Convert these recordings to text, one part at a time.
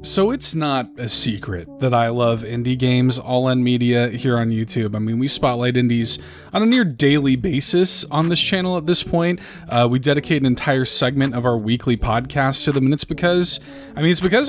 So it's not a secret that I love indie games, all in media here on YouTube. I mean, we spotlight indies on a near daily basis on this channel at this point. We dedicate an entire segment of our weekly podcast to them, and it's because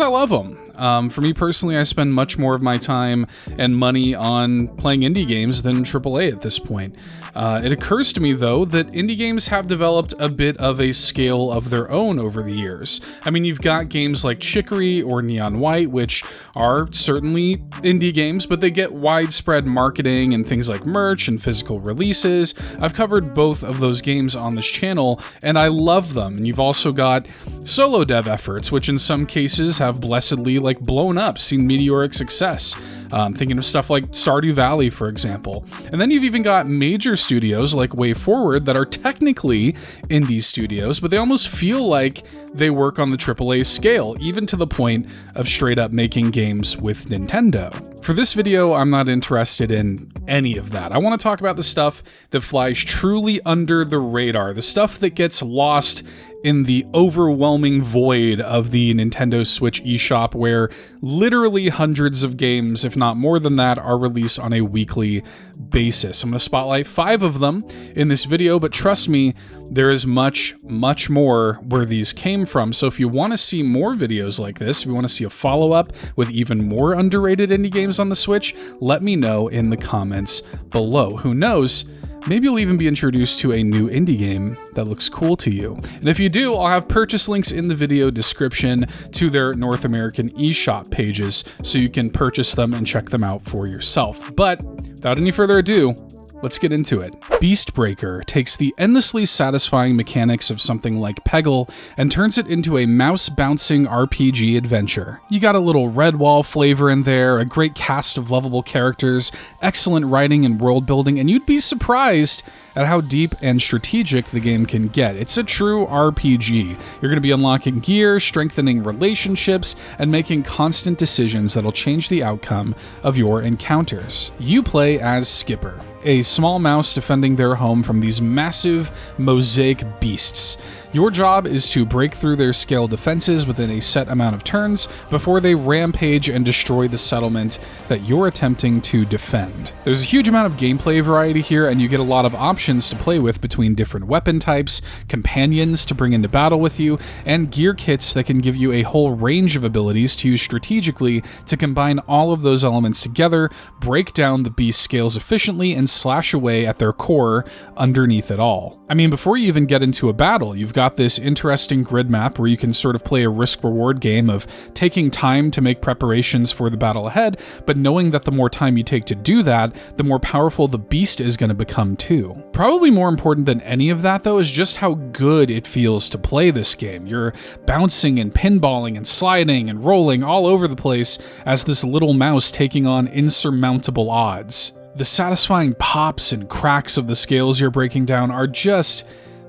I love them. For me personally, I spend much more of my time and money on playing indie games than AAA at this point. It occurs to me, though, that indie games have developed a bit of a scale of their own over the years. I mean, you've got games like Chicory or Neon White, which are certainly indie games, but they get widespread marketing and things like merch and physical releases. I've covered both of those games on this channel, and I love them. And you've also got solo dev efforts, which in some cases have blessedly blown up, seen meteoric success. Thinking of stuff like Stardew Valley, for example. And then you've even got major studios like WayForward that are technically indie studios, but they almost feel like they work on the AAA scale, even to the point of straight up making games with Nintendo. For this video, I'm not interested in any of that. I want to talk about the stuff that flies truly under the radar, the stuff that gets lost in the overwhelming void of the Nintendo Switch eShop, where literally hundreds of games, if not more than that, are released on a weekly basis. I'm going to spotlight 5 of them in this video, but trust me, there is much, much more where these came from. So if you want to see more videos like this, if you want to see a follow-up with even more underrated indie games on the Switch, let me know in the comments below. Who knows? Maybe you'll even be introduced to a new indie game that looks cool to you. And if you do, I'll have purchase links in the video description to their North American eShop pages, so you can purchase them and check them out for yourself. But without any further ado, let's get into it. Beast Breaker takes the endlessly satisfying mechanics of something like Peggle and turns it into a mouse-bouncing RPG adventure. You got a little Redwall flavor in there, a great cast of lovable characters, excellent writing and world building, and you'd be surprised at how deep and strategic the game can get. It's a true RPG. You're going to be unlocking gear, strengthening relationships, and making constant decisions that'll change the outcome of your encounters. You play as Skipper, a small mouse defending their home from these massive mosaic beasts. Your job is to break through their scale defenses within a set amount of turns before they rampage and destroy the settlement that you're attempting to defend. There's a huge amount of gameplay variety here, and you get a lot of options to play with between different weapon types, companions to bring into battle with you, and gear kits that can give you a whole range of abilities to use strategically to combine all of those elements together, break down the beast scales efficiently, and slash away at their core underneath it all. I mean, before you even get into a battle, you've got this interesting grid map where you can sort of play a risk-reward game of taking time to make preparations for the battle ahead, but knowing that the more time you take to do that, the more powerful the beast is going to become too. Probably more important than any of that, though, is just how good it feels to play this game. You're bouncing and pinballing and sliding and rolling all over the place as this little mouse taking on insurmountable odds. The satisfying pops and cracks of the scales you're breaking down are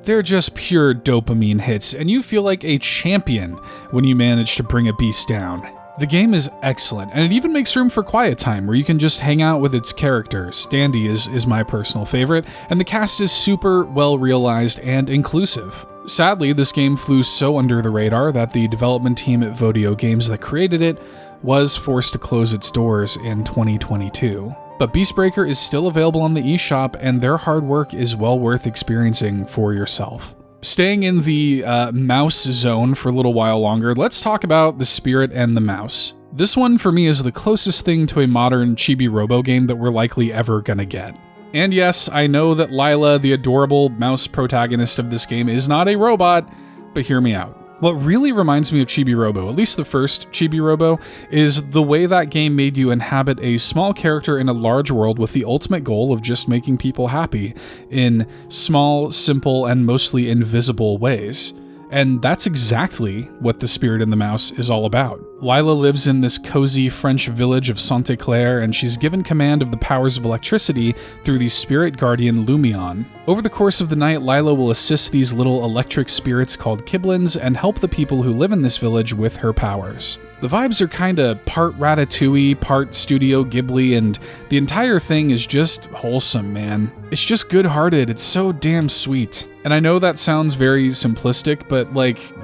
they're just pure dopamine hits, and you feel like a champion when you manage to bring a beast down. The game is excellent, and it even makes room for quiet time where you can just hang out with its characters. Dandy is my personal favorite, and the cast is super well realized and inclusive. Sadly, this game flew so under the radar that the development team at Vodio Games that created it was forced to close its doors in 2022. But Beast Breaker is still available on the eShop, and their hard work is well worth experiencing for yourself. Staying in the mouse zone for a little while longer, let's talk about The Spirit and the Mouse. This one for me is the closest thing to a modern Chibi Robo game that we're likely ever gonna get. And yes, I know that Lila, the adorable mouse protagonist of this game, is not a robot, but hear me out. What really reminds me of Chibi Robo, at least the first Chibi Robo, is the way that game made you inhabit a small character in a large world with the ultimate goal of just making people happy in small, simple, and mostly invisible ways. And that's exactly what The Spirit and the Mouse is all about. Lila lives in this cozy French village of Santa Claire, and she's given command of the powers of electricity through the spirit guardian Lumion. Over the course of the night, Lila will assist these little electric spirits called Kiblins and help the people who live in this village with her powers. The vibes are kinda part Ratatouille, part Studio Ghibli, and the entire thing is just wholesome, man. It's just good-hearted, it's so damn sweet. And I know that sounds very simplistic, but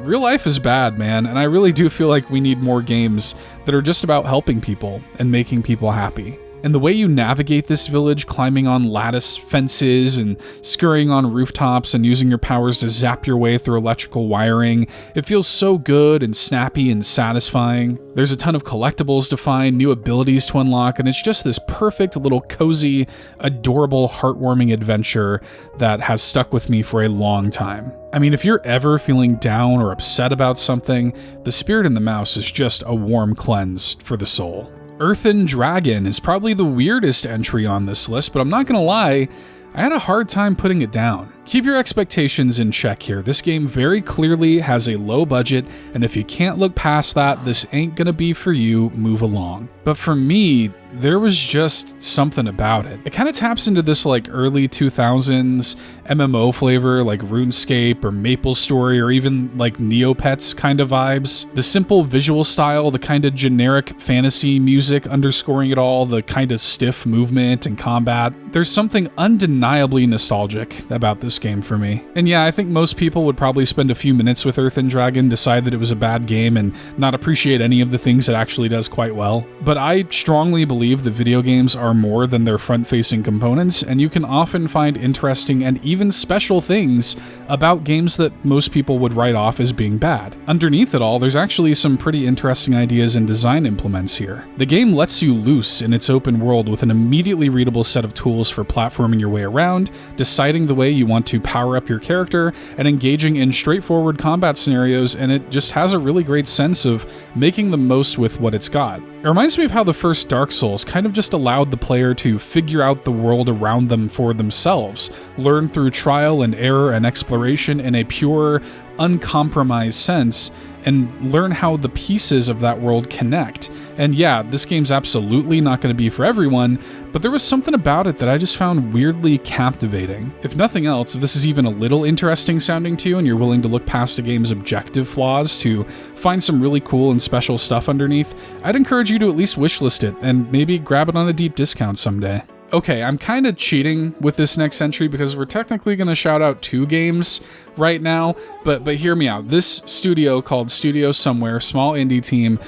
real life is bad, man, and I really do feel like we need more games that are just about helping people and making people happy. And the way you navigate this village, climbing on lattice fences and scurrying on rooftops and using your powers to zap your way through electrical wiring, it feels so good and snappy and satisfying. There's a ton of collectibles to find, new abilities to unlock, and it's just this perfect little cozy, adorable, heartwarming adventure that has stuck with me for a long time. I mean, if you're ever feeling down or upset about something, The Spirit and the Mouse is just a warm cleanse for the soul. Earthen Dragon is probably the weirdest entry on this list, but I'm not gonna lie, I had a hard time putting it down. Keep your expectations in check here. This game very clearly has a low budget, and if you can't look past that, this ain't gonna be for you, move along. But for me, there was just something about it. It kind of taps into this like early 2000s MMO flavor like RuneScape or MapleStory or even like Neopets kind of vibes. The simple visual style, the kind of generic fantasy music underscoring it all, the kind of stiff movement and combat. There's something undeniably nostalgic about this game for me. And yeah, I think most people would probably spend a few minutes with Earthen Dragon, decide that it was a bad game, and not appreciate any of the things it actually does quite well. But I strongly believe that video games are more than their front-facing components, and you can often find interesting and even special things about games that most people would write off as being bad. Underneath it all, there's actually some pretty interesting ideas and design implements here. The game lets you loose in its open world with an immediately readable set of tools for platforming your way around, deciding the way you want to power up your character, and engaging in straightforward combat scenarios, and it just has a really great sense of making the most with what it's got. It reminds me of how the first Dark Souls kind of just allowed the player to figure out the world around them for themselves, learn through trial and error and exploration in a pure, uncompromised sense, and learn how the pieces of that world connect. And yeah, this game's absolutely not going to be for everyone, but there was something about it that I just found weirdly captivating. If nothing else, if this is even a little interesting sounding to you and you're willing to look past a game's objective flaws to find some really cool and special stuff underneath, I'd encourage you to at least wishlist it and maybe grab it on a deep discount someday. Okay, I'm kind of cheating with this next entry because we're technically going to shout out 2 games right now, but hear me out. This studio called Studio Somewhere, small indie team,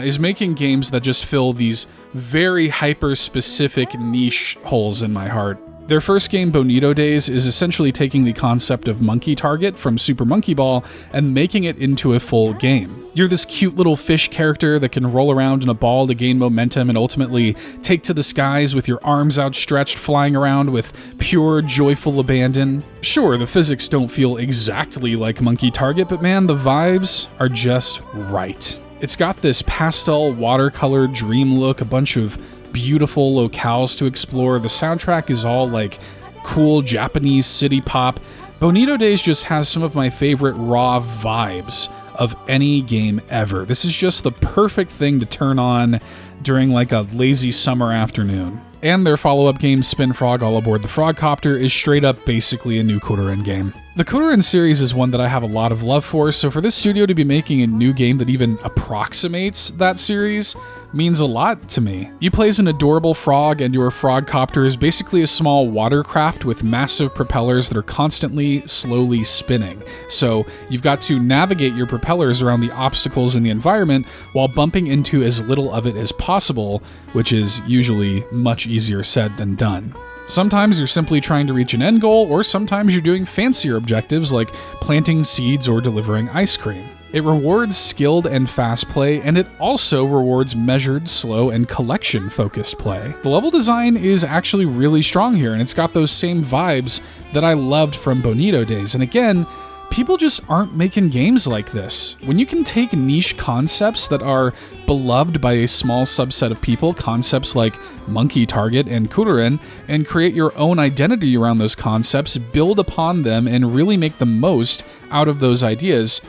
is making games that just fill these very hyper-specific niche holes in my heart. Their first game, Bonito Days, is essentially taking the concept of Monkey Target from Super Monkey Ball and making it into a full game. You're this cute little fish character that can roll around in a ball to gain momentum and ultimately take to the skies with your arms outstretched, flying around with pure, joyful abandon. Sure, the physics don't feel exactly like Monkey Target, but man, the vibes are just right. It's got this pastel watercolor dream look, a bunch of beautiful locales to explore. The soundtrack is all like cool Japanese city pop. Bonito Days just has some of my favorite raw vibes of any game ever. This is just the perfect thing to turn on during like a lazy summer afternoon. And their follow-up game, Spinfrog All Aboard the Frogcopter, is straight up basically a new Kodorin game. The Kodorin series is one that I have a lot of love for, so for this studio to be making a new game that even approximates that series means a lot to me. You play as an adorable frog, and your frogcopter is basically a small watercraft with massive propellers that are constantly, slowly spinning. So you've got to navigate your propellers around the obstacles in the environment while bumping into as little of it as possible, which is usually much easier said than done. Sometimes you're simply trying to reach an end goal, or sometimes you're doing fancier objectives like planting seeds or delivering ice cream. It rewards skilled and fast play, and it also rewards measured, slow, and collection-focused play. The level design is actually really strong here, and it's got those same vibes that I loved from Bonito Days. And again, people just aren't making games like this. When you can take niche concepts that are beloved by a small subset of people, concepts like Monkey Target and Kodorin, and create your own identity around those concepts, build upon them, and really make the most out of those ideas,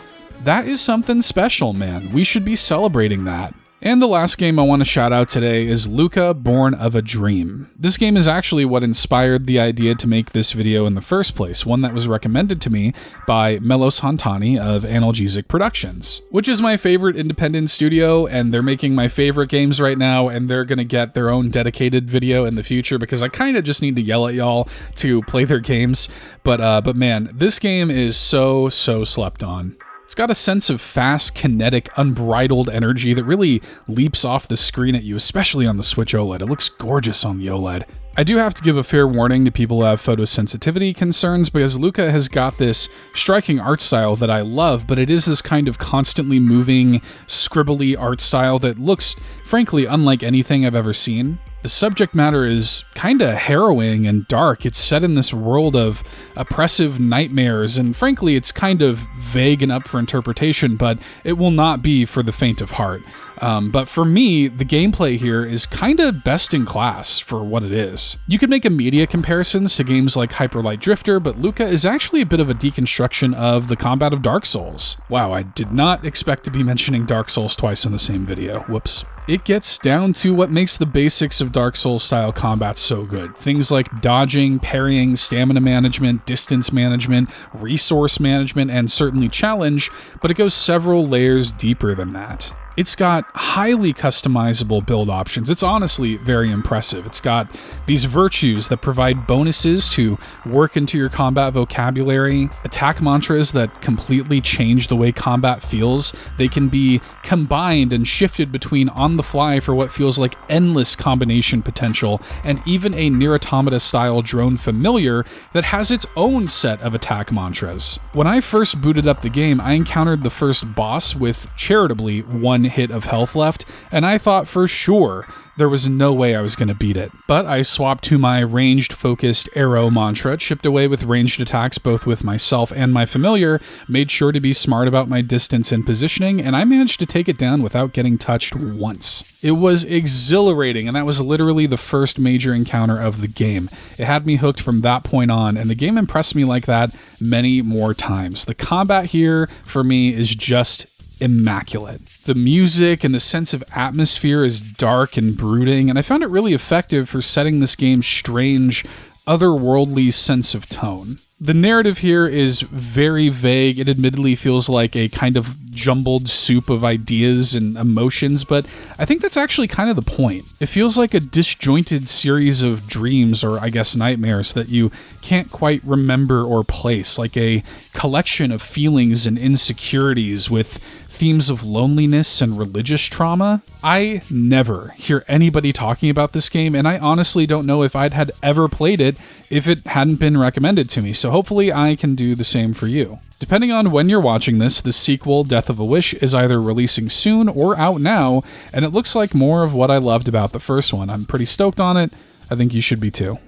that is something special, man. We should be celebrating that. And the last game I want to shout out today is Lucah, Born of a Dream. This game is actually what inspired the idea to make this video in the first place, one that was recommended to me by Melos Hantani of Analgesic Productions, which is my favorite independent studio, and they're making my favorite games right now, and they're gonna get their own dedicated video in the future because I kind of just need to yell at y'all to play their games. But man, this game is so slept on. It's got a sense of fast, kinetic, unbridled energy that really leaps off the screen at you, especially on the Switch OLED. It looks gorgeous on the OLED. I do have to give a fair warning to people who have photosensitivity concerns, because Lucah has got this striking art style that I love, but it is this kind of constantly moving, scribbly art style that looks, frankly, unlike anything I've ever seen. The subject matter is kinda harrowing and dark. It's set in this world of oppressive nightmares, and frankly, it's kind of vague and up for interpretation, but it will not be for the faint of heart. But for me, the gameplay here is kinda best in class for what it is. You could make immediate comparisons to games like Hyper Light Drifter, but Lucah is actually a bit of a deconstruction of the combat of Dark Souls. Wow, I did not expect to be mentioning Dark Souls twice in the same video. Whoops. It gets down to what makes the basics of Dark Souls style combat so good. Things like dodging, parrying, stamina management, distance management, resource management, and certainly challenge, but it goes several layers deeper than that. It's got highly customizable build options. It's honestly very impressive. It's got these virtues that provide bonuses to work into your combat vocabulary, attack mantras that completely change the way combat feels. They can be combined and shifted between on the fly for what feels like endless combination potential, and even a Nier Automata style drone familiar that has its own set of attack mantras. When I first booted up the game, I encountered the first boss with charitably one hit of health left, and I thought for sure there was no way I was going to beat it. But I swapped to my ranged focused arrow mantra, chipped away with ranged attacks both with myself and my familiar, made sure to be smart about my distance and positioning, and I managed to take it down without getting touched once. It was exhilarating, and that was literally the first major encounter of the game. It had me hooked from that point on, and the game impressed me like that many more times. The combat here, for me, is just immaculate. The music and the sense of atmosphere is dark and brooding, and I found it really effective for setting this game's strange, otherworldly sense of tone. The narrative here is very vague. It admittedly feels like a kind of jumbled soup of ideas and emotions, but I think that's actually kind of the point. It feels like a disjointed series of dreams, or I guess nightmares, that you can't quite remember or place, like a collection of feelings and insecurities with themes of loneliness and religious trauma. I never hear anybody talking about this game, and I honestly don't know if I'd had ever played it if it hadn't been recommended to me, so hopefully I can do the same for you. Depending on when you're watching this, the sequel, Death of a Wish, is either releasing soon or out now, and it looks like more of what I loved about the first one. I'm pretty stoked on it. I think you should be too.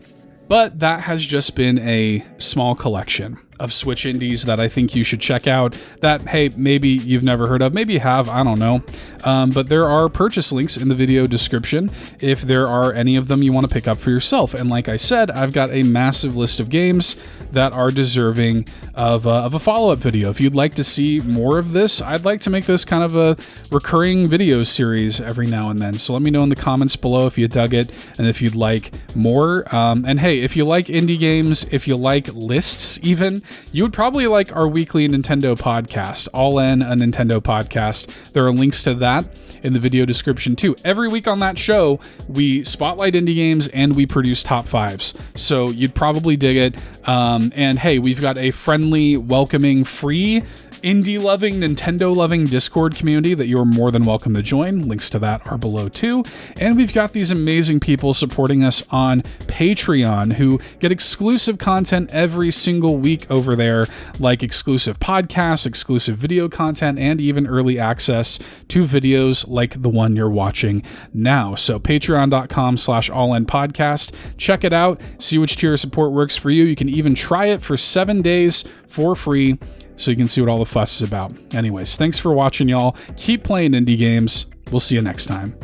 But that has just been a small collection of Switch indies that I think you should check out that, hey, maybe you've never heard of, maybe you have, I don't know. But there are purchase links in the video description if there are any of them you want to pick up for yourself. And like I said, I've got a massive list of games that are deserving of a follow-up video. If you'd like to see more of this, I'd like to make this kind of a recurring video series every now and then. So let me know in the comments below if you dug it and if you'd like more. And hey, if you like indie games, if you like lists even, you would probably like our weekly Nintendo podcast, All In, a Nintendo podcast. There are links to that in the video description too. Every week on that show, we spotlight indie games and we produce top fives. So you'd probably dig it. And hey, we've got a friendly, welcoming, free, indie-loving, Nintendo-loving Discord community that you're more than welcome to join. Links to that are below too. And we've got these amazing people supporting us on Patreon who get exclusive content every single week over there, like exclusive podcasts, exclusive video content, and even early access to videos like the one you're watching now. So patreon.com/allinpodcast. Check it out. See which tier of support works for you. You can even try it for 7 days for free, so you can see what all the fuss is about. Anyways, thanks for watching, y'all. Keep playing indie games. We'll see you next time.